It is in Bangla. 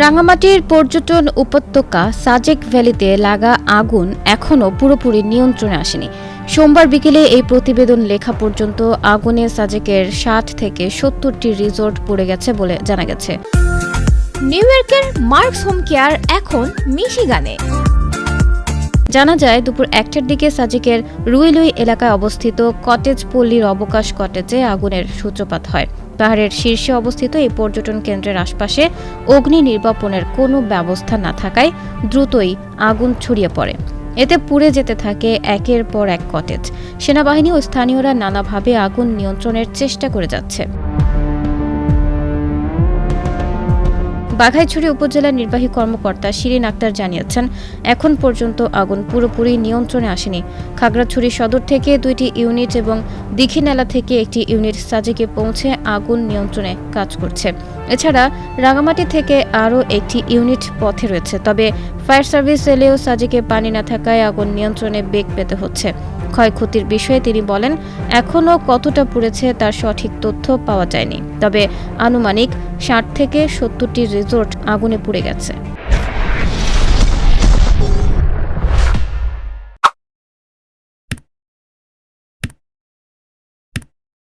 রাঙামাটির পর্যটন উপত্যকা সাজেক ভ্যালিতে লাগা আগুন এখনও পুরোপুরি নিয়ন্ত্রণে আসেনি। সোমবার বিকেলে এই প্রতিবেদন লেখা পর্যন্ত আগুনে সাজেকের ৬০ থেকে ৭০টি রিসোর্ট পুড়ে গেছে বলে জানা গেছে। নিউ ইয়র্কের মার্কস হোম কেয়ার এখন মিশিগানে। জানা যায় দুপুর ১টার দিকে সাজেকের রুইলুই এলাকায় অবস্থিত কটেজ পল্লীর অবকাশ কটেজে আগুনের সূত্রপাত হয়। পাহাড়ের শীর্ষে অবস্থিত এই পর্যটন কেন্দ্রের আশপাশে অগ্নি নির্বাপনের কোনো ব্যবস্থা না থাকায় দ্রুতই আগুন ছড়িয়ে পড়ে। এতে পুড়ে যেতে থাকে একের পর এক কটেজ। সেনাবাহিনী ও স্থানীয়রা নানাভাবে আগুন নিয়ন্ত্রণের চেষ্টা করে যাচ্ছে। বাঘাইছড়ি উপজেলার নির্বাহী কর্মকর্তা শিরিন আক্তার জানিয়েছেন, এখন পর্যন্ত আগুন পুরোপুরি নিয়ন্ত্রণে আসেনি। খাগড়াছড়ি সদর থেকে ২টি ইউনিট এবং দীঘিনালা থেকে একটি ইউনিট সাজেকে পৌঁছে আগুন নিয়ন্ত্রণে কাজ করছে। এছাড়া রাঙামাটি থেকে আরও একটি ইউনিট পথে রয়েছে। তবে ফায়ার সার্ভিস এলেও সাজেকে পানি না থাকায় আগুন নিয়ন্ত্রণে বেগ পেতে হচ্ছে। ক্ষয়ক্ষতির বিষয়ে তিনি বলেন, এখনও কতটা পুড়েছে তার সঠিক তথ্য পাওয়া যায়নি। তবে আনুমানিক ৬০ থেকে ৭০টি রিসোর্ট আগুনে পুড়ে গেছে।